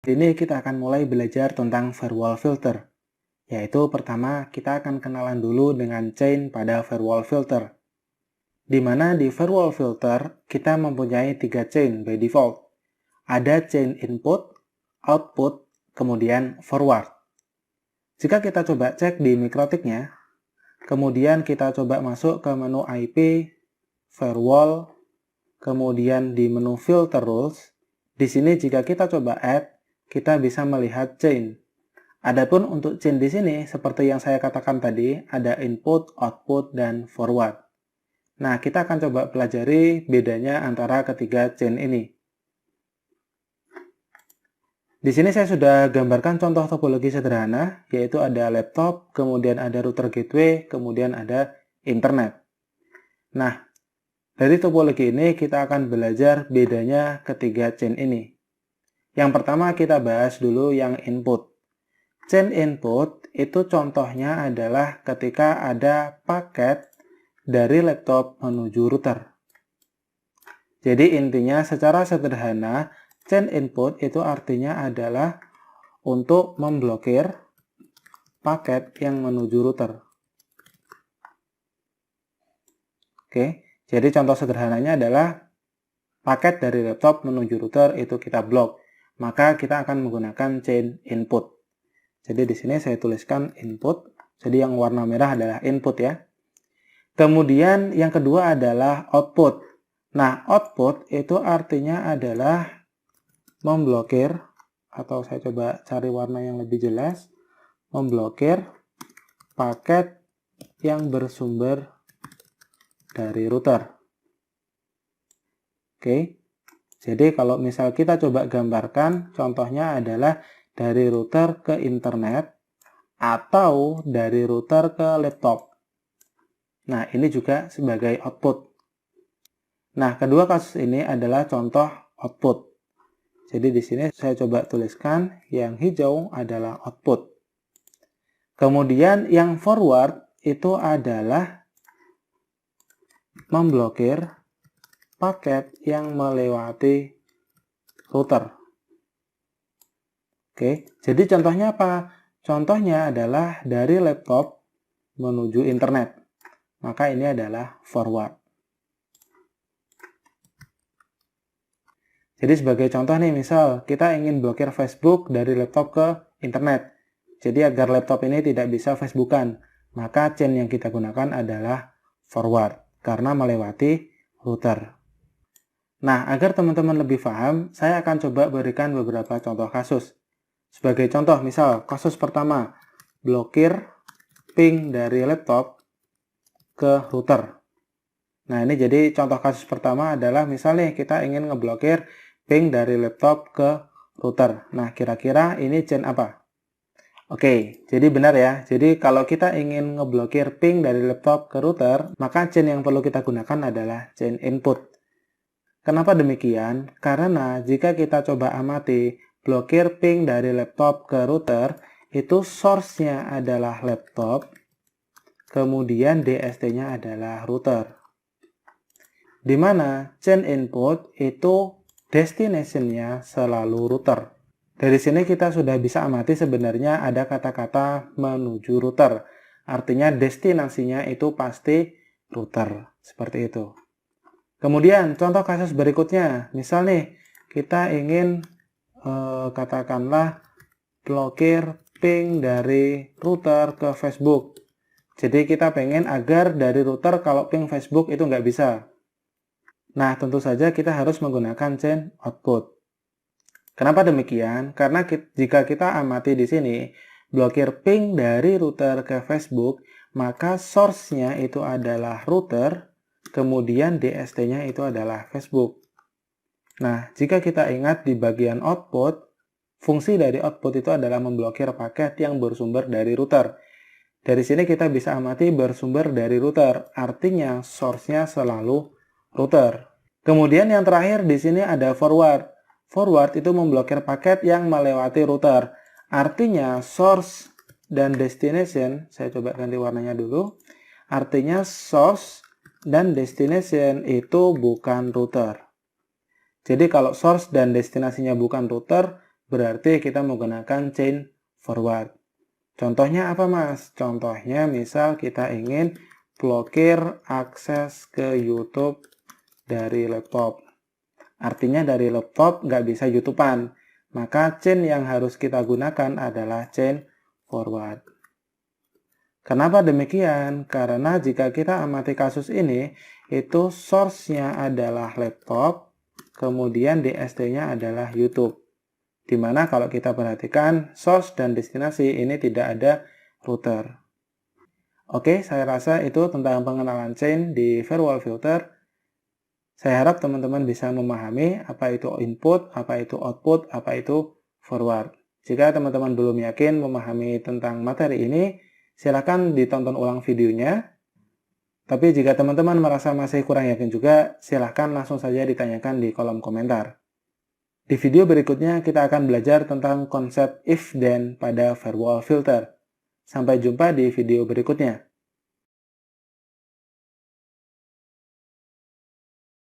Ini kita akan mulai belajar tentang firewall filter. Yaitu pertama kita akan kenalan dulu dengan chain pada firewall filter. Di mana di firewall filter kita mempunyai 3 chain by default. Ada chain input, output, kemudian forward. Jika kita coba cek di mikrotiknya, kemudian kita coba masuk ke menu IP, firewall, kemudian di menu filter rules. Di sini jika kita coba add, kita bisa melihat chain. Adapun untuk chain di sini, seperti yang saya katakan tadi, ada input, output, dan forward. Nah, kita akan coba pelajari bedanya antara ketiga chain ini. Di sini saya sudah gambarkan contoh topologi sederhana, yaitu ada laptop, kemudian ada router gateway, kemudian ada internet. Nah, dari topologi ini kita akan belajar bedanya ketiga chain ini. Yang pertama kita bahas dulu yang input. Chain input itu contohnya adalah ketika ada paket dari laptop menuju router. Jadi intinya secara sederhana, chain input itu artinya adalah untuk memblokir paket yang menuju router. Oke, jadi contoh sederhananya adalah paket dari laptop menuju router itu kita blok. Maka kita akan menggunakan chain input. Jadi di sini saya tuliskan input. Jadi yang warna merah adalah input ya. Kemudian yang kedua adalah output. Nah, output itu artinya adalah memblokir, atau saya coba cari warna yang lebih jelas, memblokir paket yang bersumber dari router. Oke. Jadi kalau misal kita coba gambarkan, contohnya adalah dari router ke internet atau dari router ke laptop. Nah, ini juga sebagai output. Nah, kedua kasus ini adalah contoh output. Jadi di sini saya coba tuliskan yang hijau adalah output. Kemudian yang forward itu adalah memblokir paket yang melewati router. Oke, jadi contohnya apa? Contohnya adalah dari laptop menuju internet. Maka ini adalah forward. Jadi sebagai contoh nih, misal kita ingin blokir Facebook dari laptop ke internet. Jadi agar laptop ini tidak bisa Facebookan, maka chain yang kita gunakan adalah forward karena melewati router. Nah, agar teman-teman lebih paham, saya akan coba berikan beberapa contoh kasus. Sebagai contoh, misal kasus pertama, blokir ping dari laptop ke router. Nah, ini jadi contoh kasus pertama adalah misalnya kita ingin ngeblokir ping dari laptop ke router. Nah, kira-kira ini chain apa? Oke, jadi benar ya. Jadi kalau kita ingin ngeblokir ping dari laptop ke router, maka chain yang perlu kita gunakan adalah chain input. Kenapa demikian? Karena jika kita coba amati blokir ping dari laptop ke router, itu source-nya adalah laptop, kemudian DST-nya adalah router. Di mana chain input itu destination-nya selalu router. Dari sini kita sudah bisa amati sebenarnya ada kata-kata menuju router. Artinya destinasinya itu pasti router. Seperti itu. Kemudian contoh kasus berikutnya, misal nih kita ingin katakanlah blokir ping dari router ke Facebook. Jadi kita pengen agar dari router kalau ping Facebook itu nggak bisa. Nah, tentu saja kita harus menggunakan chain output. Kenapa demikian? Karena jika kita amati di sini, blokir ping dari router ke Facebook, maka source-nya itu adalah router, kemudian DST-nya itu adalah Facebook. Nah, jika kita ingat di bagian output, fungsi dari output itu adalah memblokir paket yang bersumber dari router. Dari sini kita bisa amati bersumber dari router, artinya source-nya selalu router. Kemudian yang terakhir di sini ada forward. Forward itu memblokir paket yang melewati router. Artinya source dan destination, saya coba ganti warnanya dulu. Artinya source dan destination itu bukan router. Jadi kalau source dan destinasinya bukan router, berarti kita menggunakan chain forward. Contohnya apa Mas? Contohnya misal kita ingin blokir akses ke YouTube dari laptop. Artinya dari laptop nggak bisa YouTube-an. Maka chain yang harus kita gunakan adalah chain forward. Kenapa demikian? Karena jika kita amati kasus ini, itu source-nya adalah laptop, kemudian DST-nya adalah YouTube. Dimana kalau kita perhatikan source dan destinasi ini tidak ada router. Oke, saya rasa itu tentang pengenalan chain di firewall filter. Saya harap teman-teman bisa memahami apa itu input, apa itu output, apa itu forward. Jika teman-teman belum yakin memahami tentang materi ini, silakan ditonton ulang videonya. Tapi jika teman-teman merasa masih kurang yakin juga, silakan langsung saja ditanyakan di kolom komentar. Di video berikutnya kita akan belajar tentang konsep if then pada firewall filter. Sampai jumpa di video berikutnya.